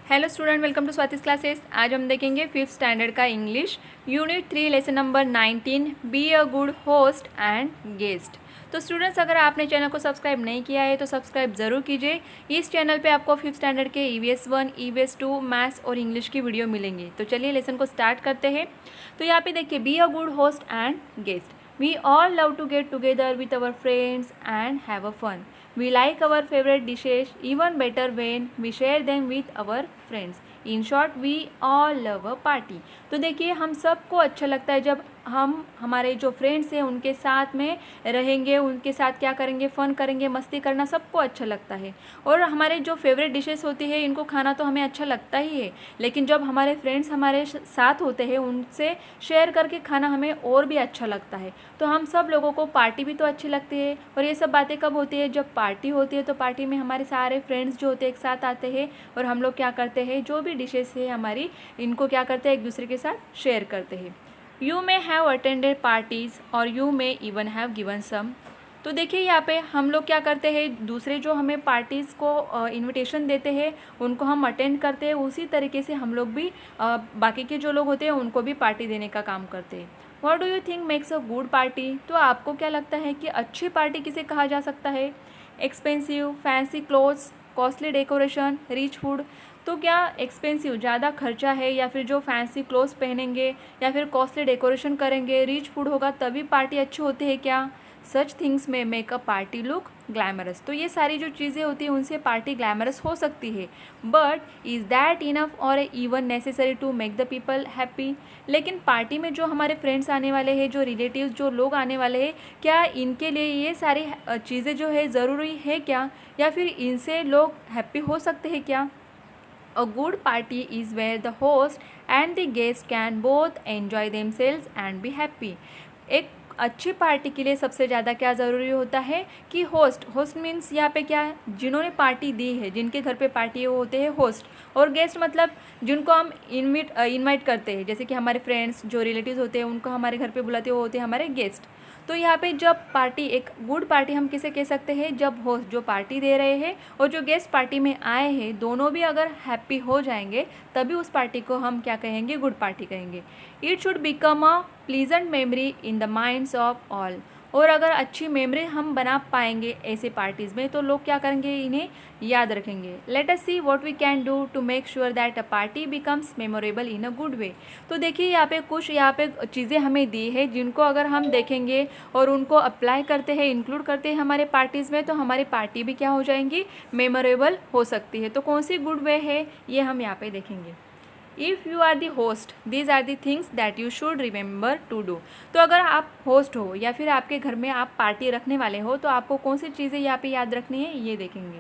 Hello student, welcome to Swati's classes. आज हम देखेंगे फिफ्थ स्टैंडर्ड का English unit 3 lesson number 19 be a good host and guest. तो students, अगर आपने चैनल को सब्सक्राइब नहीं किया है तो सब्सक्राइब ज़रूर कीजिए। इस चैनल पे आपको फिफ्थ स्टैंडर्ड के EVS 1, EVS 2, मैथ्स और इंग्लिश की वीडियो मिलेंगी। तो चलिए लेसन को स्टार्ट करते हैं। तो यहाँ पे देखिए, B a good host and guest. We all love to get together with our friends and have a fun. We like our favorite dishes even better when we share them with our friends. In short, we all love a party. तो देखिए, हम सबको अच्छा लगता है जब हम हमारे जो फ्रेंड्स हैं उनके साथ में रहेंगे, उनके साथ क्या करेंगे, फ़न करेंगे, मस्ती करना सबको अच्छा लगता है। और हमारे जो फेवरेट डिशेस होती है इनको खाना तो हमें अच्छा लगता ही है, लेकिन जब हमारे फ्रेंड्स हमारे साथ होते हैं उनसे शेयर करके खाना हमें और भी अच्छा लगता है। तो हम सब लोगों को पार्टी भी तो अच्छी लगती है। और ये सब बातें कब होती है? जब पार्टी होती है। तो पार्टी में हमारे सारे फ्रेंड्स जो होते हैं एक साथ आते हैं और हम लोग क्या करते हैं, जो भी डिशेस है हमारी, इनको क्या करते हैं, एक दूसरे के साथ शेयर करते हैं। You may have attended parties और you may even have given some. तो देखिए, यहाँ पे हम लोग क्या करते हैं, दूसरे जो हमें पार्टीज़ को इनविटेशन देते हैं उनको हम अटेंड करते हैं। उसी तरीके से हम लोग भी बाकी के जो लोग होते हैं उनको भी पार्टी देने का काम करते हैं। What do you think makes a good party? तो आपको क्या लगता है कि अच्छी पार्टी किसे कहा जा सकता है? Expensive, fancy clothes, costly decoration, rich food. तो क्या एक्सपेंसिव ज़्यादा खर्चा है, या फिर जो फैंसी क्लोथ्स पहनेंगे, या फिर कॉस्टली डेकोरेशन करेंगे, रिच फूड होगा तभी पार्टी अच्छी होती है क्या? सच थिंग्स में make a party look glamorous. तो ये सारी जो चीज़ें होती हैं उनसे पार्टी ग्लैमरस हो सकती है, but is that enough or even necessary to make the people happy? लेकिन पार्टी में जो हमारे फ्रेंड्स आने वाले हैं, जो रिलेटिव्स, जो लोग आने वाले हैं, क्या इनके लिए ये सारी चीज़ें जो है ज़रूरी है क्या, या फिर इनसे लोग हैप्पी हो सकते हैं क्या? A good party is where the host and the guest can both enjoy themselves and be happy. एक अच्छी पार्टी के लिए सबसे ज़्यादा क्या ज़रूरी होता है कि होस्ट मीन्स यहाँ पे क्या है, जिन्होंने पार्टी दी है, जिनके घर पे पार्टी वो होते हैं होस्ट। और गेस्ट मतलब जिनको हम इनवाइट करते हैं, जैसे कि हमारे फ्रेंड्स, जो रिलेटिव्स होते हैं उनको हमारे घर पे बुलाते हैं, वो होते हैं हमारे गेस्ट। तो यहाँ पे जब पार्टी, एक गुड पार्टी हम किसे कह सकते हैं? जब होस्ट जो पार्टी दे रहे हैं और जो गेस्ट पार्टी में आए हैं, दोनों भी अगर हैप्पी हो जाएंगे तभी उस पार्टी को हम क्या कहेंगे? गुड पार्टी कहेंगे। It should become a pleasant memory in the minds of all. और अगर अच्छी मेमोरी हम बना पाएंगे ऐसे पार्टीज़ में तो लोग क्या करेंगे? इन्हें याद रखेंगे। Let us see what we can do to make sure that a party becomes memorable in a good way. तो देखिए, यहाँ पे कुछ चीज़ें हमें दी है जिनको अगर हम देखेंगे और उनको अप्लाई करते हैं, इंक्लूड करते हैं हमारे पार्टीज़ में, तो हमारी पार्टी भी क्या हो जाएंगी? मेमोरेबल हो सकती है। तो कौन सी गुड वे है ये हम यहाँ पे देखेंगे। If you are the host, these are the things that you should remember to do. तो अगर आप होस्ट हो या फिर आपके घर में आप पार्टी रखने वाले हो तो आपको कौन सी चीज़ें यहाँ पे याद रखनी है ये देखेंगे।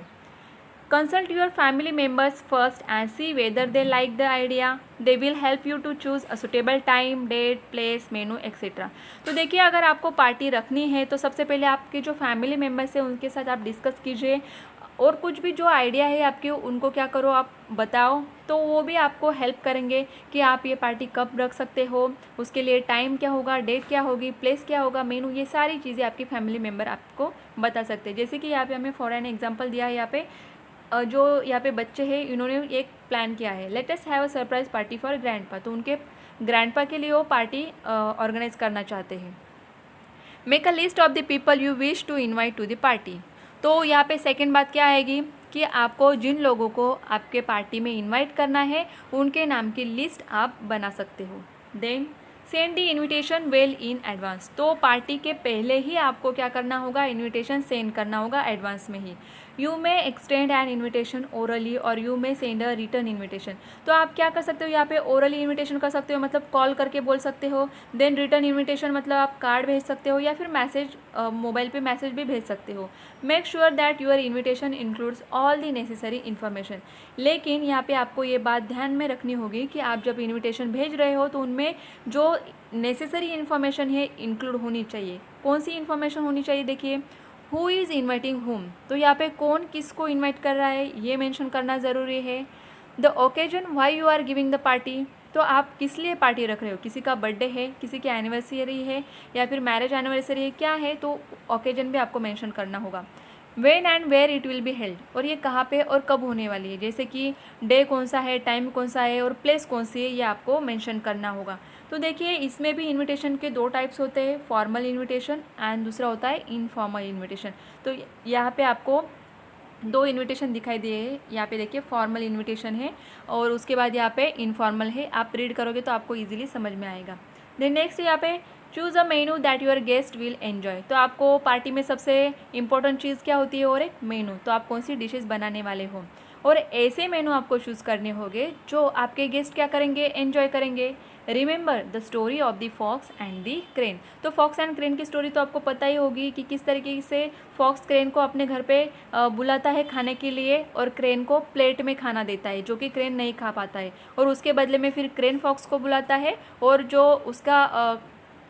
Consult your family members first and see whether they like the idea. They will help you to choose a suitable time, date, place, menu etcetera. तो देखिए, अगर आपको पार्टी रखनी है तो सबसे पहले आपके जो फैमिली मेम्बर्स हैं उनके साथ आप डिस्कस कीजिए, और कुछ भी जो आइडिया है आपके उनको क्या करो, आप बताओ। तो वो भी आपको हेल्प करेंगे कि आप ये पार्टी कब रख सकते हो, उसके लिए टाइम क्या होगा, डेट क्या होगी, प्लेस क्या होगा, मेनू, ये सारी चीज़ें आपके फैमिली मेम्बर आपको बता सकते हैं। जैसे कि यहाँ पे हमें फॉर एन एग्जांपल दिया है, यहाँ पे जो यहाँ पे बच्चे हैं इन्होंने एक प्लान किया है, let us have a surprise party for grandpa. तो उनके ग्रैंडपा के लिए वो पार्टी ऑर्गेनाइज करना चाहते हैं। Make a list of the people you wish to invite to the party. तो यहाँ पे सेकंड बात क्या आएगी कि आपको जिन लोगों को आपके पार्टी में इनवाइट करना है उनके नाम की लिस्ट आप बना सकते हो। Then send the invitation well in advance. तो पार्टी के पहले ही आपको क्या करना होगा? इन्विटेशन सेंड करना होगा एडवांस में ही। You may extend an invitation orally और you may send a return invitation. तो आप क्या कर सकते हो यहाँ पे? ओरली इन्विटेशन कर सकते हो, मतलब कॉल करके बोल सकते हो। देन रिटर्न इन्विटेशन मतलब आप कार्ड भेज सकते हो, या फिर मैसेज, मोबाइल पे मैसेज भी भेज सकते हो। Make sure that your invitation includes all the necessary information. लेकिन यहाँ पे आपको ये बात ध्यान में रखनी होगी कि आप जब इन्विटेशन भेज रहे हो तो उनमें जो नेसेसरी इन्फॉर्मेशन है इंक्लूड होनी चाहिए। कौन सी इन्फॉर्मेशन होनी चाहिए? देखिए, हु इज़ इन्वाइटिंग हुम। तो यहाँ पे कौन किसको इन्वाइट कर रहा है ये मेंशन करना ज़रूरी है। The occasion why you are giving the party. तो आप किस लिए पार्टी रख रहे हो? किसी का बर्थडे है, किसी की एनिवर्सरी है, या फिर मैरिज एनिवर्सरी है, क्या है? तो ओकेजन भी आपको मेंशन करना होगा। When and where it will be held, और ये कहाँ पे और कब होने वाली है, जैसे कि डे कौन सा है, टाइम कौन सा है और प्लेस कौन सी है, ये आपको मेंशन करना होगा। तो देखिए इसमें भी इनविटेशन के दो टाइप्स होते हैं, फॉर्मल इनविटेशन एंड दूसरा होता है इनफॉर्मल इनविटेशन। तो यहाँ पे आपको दो इनविटेशन दिखाई दिए हैं, यहाँ पे देखिए फॉर्मल इनविटेशन है और उसके बाद यहाँ पे इनफॉर्मल है। आप रीड करोगे तो आपको इजीली समझ में आएगा। देन नेक्स्ट यहाँ पे choose a menu that your guest will enjoy. तो आपको पार्टी में सबसे इंपॉर्टेंट चीज़ क्या होती है, और एक मेनू। तो आप कौन सी डिशेस बनाने वाले हो, और ऐसे मेनू आपको चूज़ करने होंगे जो आपके गेस्ट क्या करेंगे, एन्जॉय करेंगे। Remember the story of the fox and the crane. तो फॉक्स एंड क्रेन की स्टोरी तो आपको पता ही होगी कि किस तरीके से फॉक्स क्रेन को अपने घर पे बुलाता है खाने के लिए, और क्रेन को प्लेट में खाना देता है जो कि क्रेन नहीं खा पाता है, और उसके बदले में फिर क्रेन फॉक्स को बुलाता है और जो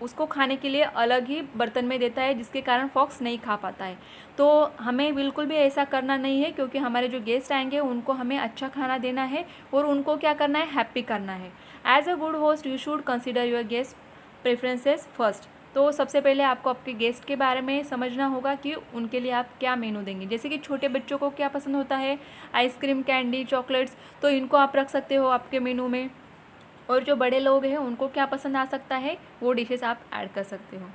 उसको खाने के लिए अलग ही बर्तन में देता है, जिसके कारण फॉक्स नहीं खा पाता है। तो हमें बिल्कुल भी ऐसा करना नहीं है, क्योंकि हमारे जो गेस्ट आएंगे उनको हमें अच्छा खाना देना है और उनको क्या करना है, हैप्पी करना है। As a good host you should consider your guest preferences first. तो सबसे पहले आपको आपके गेस्ट के बारे में समझना होगा कि उनके लिए आप क्या मेनू देंगे। जैसे कि छोटे बच्चों को क्या पसंद होता है, आइसक्रीम, कैंडी, चॉकलेट्स, तो इनको आप रख सकते हो आपके मेनू में। और जो बड़े लोग हैं उनको क्या पसंद आ सकता है, वो डिशेस आप ऐड कर सकते हो।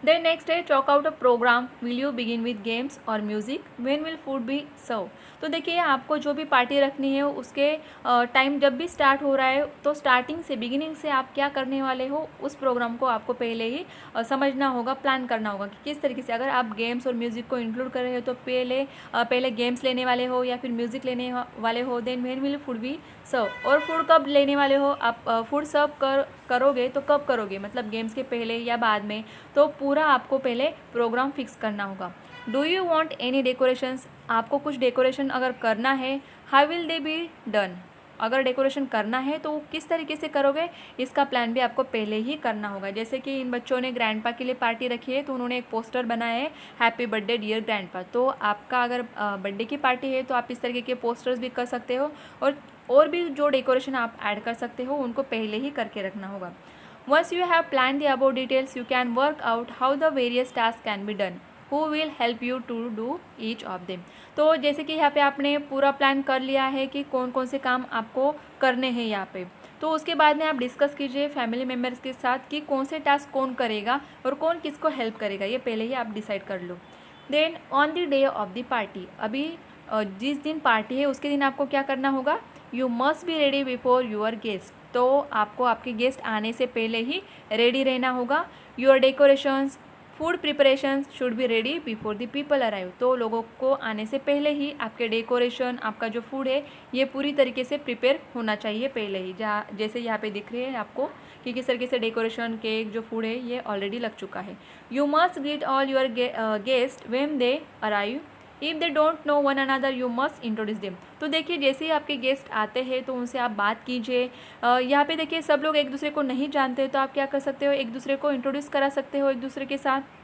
देन नेक्स्ट है chalk out a programme, will you begin with games or music, when will food be serve. तो देखिए आपको जो भी पार्टी रखनी है उसके टाइम जब भी स्टार्ट हो रहा है, तो स्टार्टिंग से, बिगिनिंग से आप क्या करने वाले हो उस प्रोग्राम को आपको पहले ही समझना होगा, प्लान करना होगा कि किस तरीके से। अगर आप गेम्स और म्यूज़िक को इंक्लूड कर रहे हो तो पहले गेम्स लेने वाले हो या फिर म्यूज़िक लेने वाले हो। Then when will food be serve, और फूड कब लेने वाले हो आप, फूड सर्व करोगे तो कब करोगे, मतलब गेम्स के पहले या बाद में। तो पूरा आपको पहले प्रोग्राम फिक्स करना होगा। Do you want any decorations, आपको कुछ डेकोरेशन अगर करना है, how will they be done, अगर डेकोरेशन करना है तो किस तरीके से करोगे, इसका प्लान भी आपको पहले ही करना होगा। जैसे कि इन बच्चों ने ग्रैंडपा के लिए पार्टी रखी है, तो उन्होंने एक पोस्टर बनाया है, हैप्पी बर्थडे डियर ग्रैंडपा। तो आपका अगर बर्थडे की पार्टी है तो आप इस तरीके के पोस्टर्स भी कर सकते हो, और भी जो डेकोरेशन आप ऐड कर सकते हो उनको पहले ही करके रखना होगा। Once you have planned the above details, you can work out how the various tasks can be done. Who will help you to do each of them? तो जैसे कि यहाँ पे आपने पूरा प्लान कर लिया है कि कौन कौन से काम आपको करने हैं यहाँ पे, तो उसके बाद में आप डिस्कस कीजिए फैमिली मेम्बर्स के साथ कि कौन से टास्क कौन करेगा और कौन किसको हेल्प करेगा, ये पहले ही आप डिसाइड कर लो। Then on the day of the party, अभी जिस दिन पार्टी है उसके दिन आपको क्या करना होगा, you must be ready before your guest. तो आपको आपके गेस्ट आने से पहले ही रेडी रहना होगा। Your decorations, food preparations should be ready before the people arrive. तो लोगों को आने से पहले ही आपके डेकोरेशन, आपका जो फूड है, ये पूरी तरीके से प्रिपेयर होना चाहिए पहले ही। जहाँ जैसे यहाँ पे दिख रही है आपको कि किस तरीके से डेकोरेशन, केक, जो फूड है ये ऑलरेडी लग चुका है। You must greet all your guest when they arrive, if they don't know one another you must introduce them. तो देखिए जैसे ही आपके गेस्ट आते हैं तो उनसे आप बात कीजिए। यहाँ पे देखिए सब लोग एक दूसरे को नहीं जानते हो, तो आप क्या कर सकते हो, एक दूसरे को इंट्रोड्यूस करा सकते हो एक दूसरे के साथ।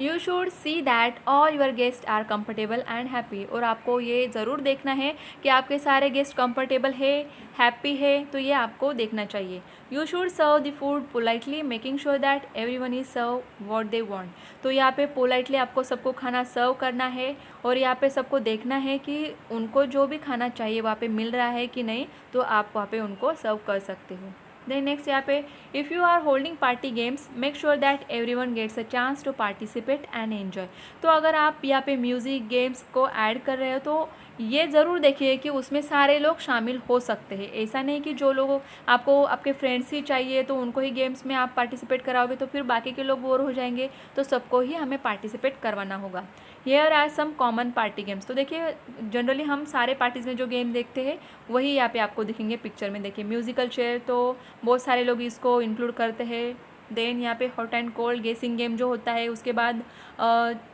You should see that all your guest are comfortable and happy, और आपको ये ज़रूर देखना है कि आपके सारे गेस्ट कंफर्टेबल है, हैप्पी है, तो ये आपको देखना चाहिए। You should serve the food politely, making sure that everyone is serve what they want. तो यहाँ पे पोलाइटली आपको सबको खाना सर्व करना है, और यहाँ पे सबको देखना है कि उनको जो भी खाना चाहिए वहाँ पे मिल रहा है कि नहीं, तो आप वहाँ पे उनको सर्व कर सकते हो। देन नेक्स्ट यहाँ पे, if you are holding party games, make sure that everyone gets a chance to participate and enjoy. तो अगर आप यहाँ पे म्यूज़िक, गेम्स को ऐड कर रहे हो तो ये ज़रूर देखिए कि उसमें सारे लोग शामिल हो सकते हैं। ऐसा नहीं कि जो लोग आपको आपके फ्रेंड्स ही चाहिए तो उनको ही गेम्स में आप पार्टिसिपेट कराओगे तो फिर बाकी के लोग बोर हो जाएंगे, तो सबको ही हमें पार्टिसिपेट करवाना होगा। Here are some common party games. तो देखिए जनरली हम सारे पार्टीज़ में जो गेम देखते हैं वही यहाँ पे आपको दिखेंगे पिक्चर में। देखिए म्यूज़िकल चेयर, तो बहुत सारे लोग इसको इंक्लूड करते हैं। देन यहाँ पे हॉट एंड कोल्ड गेसिंग गेम जो होता है, उसके बाद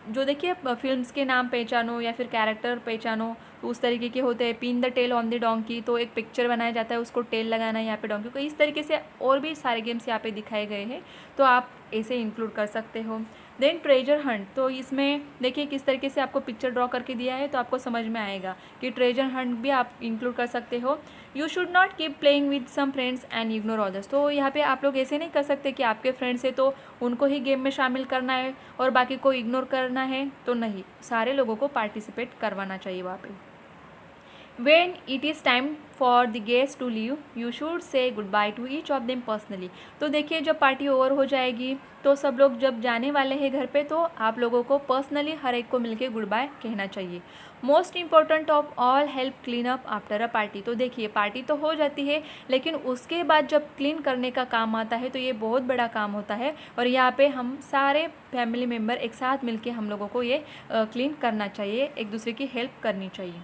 जो देखिए फिल्म्स के नाम पहचानो या फिर कैरेक्टर पहचानो, तो उस तरीके के होते हैं। Pin the tail on the donkey, तो एक पिक्चर बनाया जाता है, उसको टेल लगाना है यहाँ पे डोंकी को। इस तरीके से और भी सारे गेम्स यहाँ पे दिखाए गए हैं, तो आप ऐसे इंक्लूड कर सकते हो। देन ट्रेजर हंट, तो इसमें देखिए किस तरीके से आपको पिक्चर ड्रॉ करके दिया है, तो आपको समझ में आएगा कि ट्रेजर हंट भी आप इंक्लूड कर सकते हो। You should not keep playing with some friends and ignore others, तो यहाँ पे आप लोग ऐसे नहीं कर सकते कि आपके फ्रेंड्स है तो उनको ही गेम में शामिल करना है और बाकी को इग्नोर करना है, तो नहीं, सारे लोगों को पार्टिसिपेट करवाना चाहिए वहाँ पे। When it is time for the guests to leave, you should say goodbye to each of them personally। तो देखिए जब पार्टी ओवर हो जाएगी तो सब लोग जब जाने वाले हैं घर पे, तो आप लोगों को पर्सनली हर एक को मिलके गुड बाय कहना चाहिए। Most important of all, help clean up after a party. तो देखिए पार्टी तो हो जाती है, लेकिन उसके बाद जब क्लीन करने का काम आता है तो ये बहुत बड़ा काम होता है, और यहाँ पे हम सारे फैमिली मेम्बर एक साथ मिलके हम लोगों को ये क्लीन करना चाहिए, एक दूसरे की हेल्प करनी चाहिए।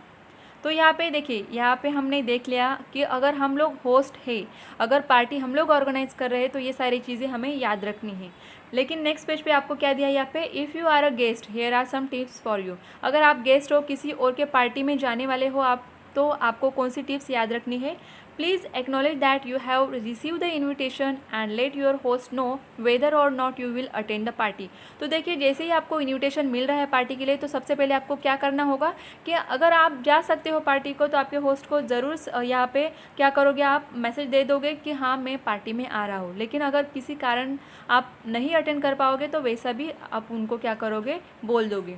तो यहाँ पे देखिए, यहाँ पे हमने देख लिया कि अगर हम लोग होस्ट है, अगर पार्टी हम लोग ऑर्गेनाइज कर रहे हैं तो ये सारी चीज़ें हमें याद रखनी है। लेकिन नेक्स्ट पेज पे आपको क्या दिया है यहाँ पे, if you are a guest here are some tips for you. अगर आप गेस्ट हो, किसी और के पार्टी में जाने वाले हो आप, तो आपको कौन सी टिप्स याद रखनी है। Please acknowledge that you have receive the invitation and let your host know whether or not you will attend the party. तो देखिए जैसे ही आपको इन्विटेशन मिल रहा है पार्टी के लिए, तो सबसे पहले आपको क्या करना होगा कि अगर आप जा सकते हो पार्टी को, तो आपके होस्ट को ज़रूर यहाँ पे क्या करोगे, आप मैसेज दे दोगे कि हाँ मैं पार्टी में आ रहा हूँ। लेकिन अगर किसी कारण आप नहीं अटेंड कर पाओगे तो वैसा भी आप उनको क्या करोगे, बोल दोगे।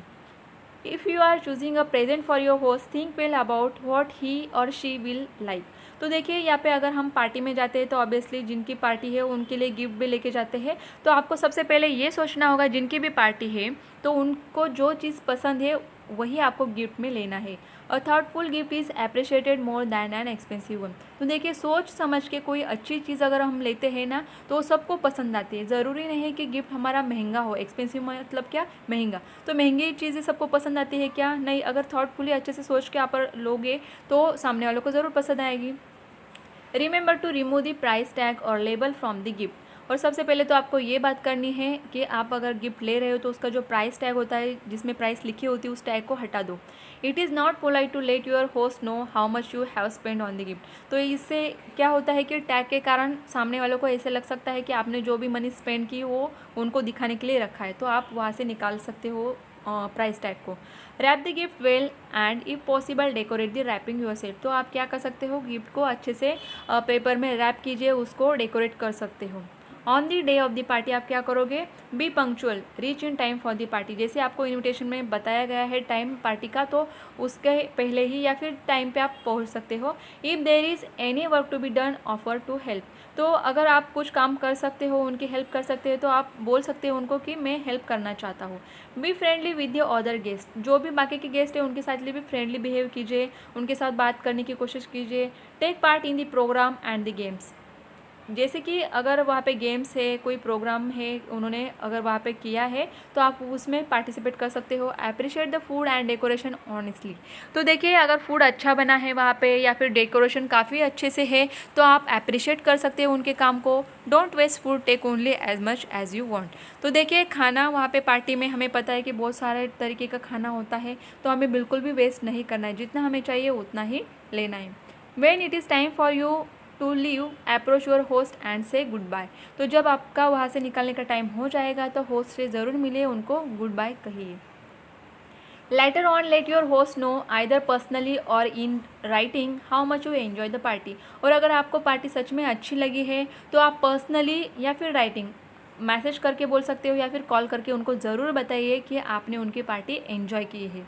If you are choosing a present for your host, think well about what he or she will like. तो देखिए यहाँ पे अगर हम पार्टी में जाते हैं तो ऑब्वियसली जिनकी पार्टी है उनके लिए गिफ्ट भी लेके जाते हैं, तो आपको सबसे पहले ये सोचना होगा जिनकी भी पार्टी है तो उनको जो चीज़ पसंद है वही आपको गिफ्ट में लेना है। A thoughtful gift is appreciated more than an expensive one. तो देखिए सोच समझ के कोई अच्छी चीज़ अगर हम लेते हैं ना तो सबको पसंद आती है। ज़रूरी नहीं है कि गिफ्ट हमारा महंगा हो, एक्सपेंसिव मतलब क्या, महंगा। तो महंगी चीज़ें सबको पसंद आती है क्या, नहीं। अगर थॉटफुली अच्छे से सोच के आप लोगे तो सामने वालों को ज़रूर पसंद आएगी। Remember to remove the price tag और लेबल फ्रॉम द गिफ्ट। और सबसे पहले तो आपको ये बात करनी है कि आप अगर गिफ्ट ले रहे हो तो उसका जो प्राइस टैग होता है, जिसमें प्राइस लिखी होती है, उस टैग को हटा दो। It is not polite to let your host know how much you have spend on the gift. तो इससे क्या होता है कि टैग के कारण सामने वालों को ऐसे लग सकता है कि आपने जो भी मनी स्पेंड की वो उनको दिखाने के लिए रखा है, तो आप वहाँ से निकाल सकते हो प्राइस टैग को। Wrap the gift well and if possible decorate the wrapping yourself. तो आप क्या कर सकते हो, गिफ्ट को अच्छे से पेपर में रैप कीजिए, उसको डेकोरेट कर सकते हो। On the day of the party आप क्या करोगे, B punctual, reach in time for the party. जैसे आपको इन्विटेशन में बताया गया है टाइम पार्टी का, तो उसके पहले ही या फिर टाइम पे आप पहुंच सकते हो। If there is any work to be done, offer to help. तो अगर आप कुछ काम कर सकते हो, उनकी हेल्प कर सकते हो, तो आप बोल सकते हो उनको कि मैं हेल्प करना चाहता हूँ। Be friendly with your other guest. जो भी बाकी के गेस्ट है उनके साथ भी फ्रेंडली बिहेव कीजिए, उनके साथ बात करने की कोशिश कीजिए। Take part in the programme and the games. जैसे कि अगर वहाँ पे गेम्स है, कोई प्रोग्राम है, उन्होंने अगर वहाँ पे किया है तो आप उसमें पार्टिसिपेट कर सकते हो। Appreciate the food and decoration honestly. तो देखिए अगर फूड अच्छा बना है वहाँ पे या फिर डेकोरेशन काफ़ी अच्छे से है तो आप अप्रिशिएट कर सकते हो उनके काम को। Don't waste food, take only as much as you want. तो देखिए खाना वहाँ पे पार्टी में हमें पता है कि बहुत सारे तरीके का खाना होता है, तो हमें बिल्कुल भी वेस्ट नहीं करना है, जितना हमें चाहिए उतना ही लेना है। When it is time for you to leave, approach your host and say goodbye. तो जब आपका वहाँ से निकलने का टाइम हो जाएगा तो होस्ट से ज़रूर मिलिए, उनको गुड बाय कहिए। Later on let your host know either personally or in writing how much you enjoy the party. और अगर आपको पार्टी सच में अच्छी लगी है तो आप पर्सनली या फिर राइटिंग मैसेज करके बोल सकते हो या फिर कॉल करके उनको ज़रूर बताइए कि आपने उनकी पार्टी एन्जॉय की है।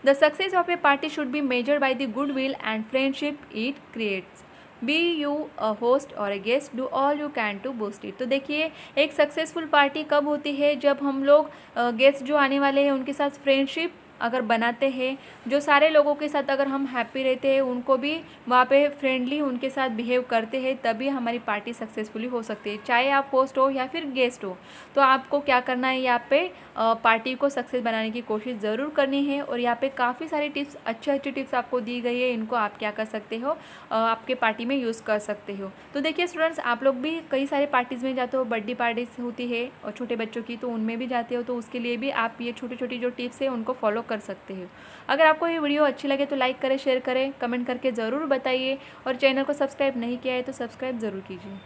The success of a party should be measured by the goodwill and friendship it creates. Be you a host or a guest, do all you can to boost it. तो देखिए एक successful party कब होती है, जब हम लोग guest जो आने वाले हैं उनके साथ फ्रेंडशिप अगर बनाते हैं, जो सारे लोगों के साथ अगर हम हैप्पी रहते हैं, उनको भी वहाँ पे फ्रेंडली उनके साथ बिहेव करते हैं, तभी हमारी पार्टी सक्सेसफुली हो सकती है। चाहे आप होस्ट हो या फिर गेस्ट हो, तो आपको क्या करना है, यहाँ पे पार्टी को सक्सेस बनाने की कोशिश ज़रूर करनी है। और यहाँ पे काफ़ी सारी टिप्स, अच्छी टिप्स आपको दी गई है, इनको आप क्या कर सकते हो, आपके पार्टी में यूज़ कर सकते हो। तो देखिए स्टूडेंट्स, आप लोग भी कई सारे पार्टीज़ में जाते हो, बर्थडे पार्टीज होती है और छोटे बच्चों की, तो उनमें भी जाते हो, तो उसके लिए भी आप ये छोटी छोटी जो टिप्स है उनको फॉलो कर सकते हो। अगर आपको ये वीडियो अच्छी लगे तो लाइक करें, शेयर करें, कमेंट करके ज़रूर बताइए, और चैनल को सब्सक्राइब नहीं किया है तो सब्सक्राइब ज़रूर कीजिए।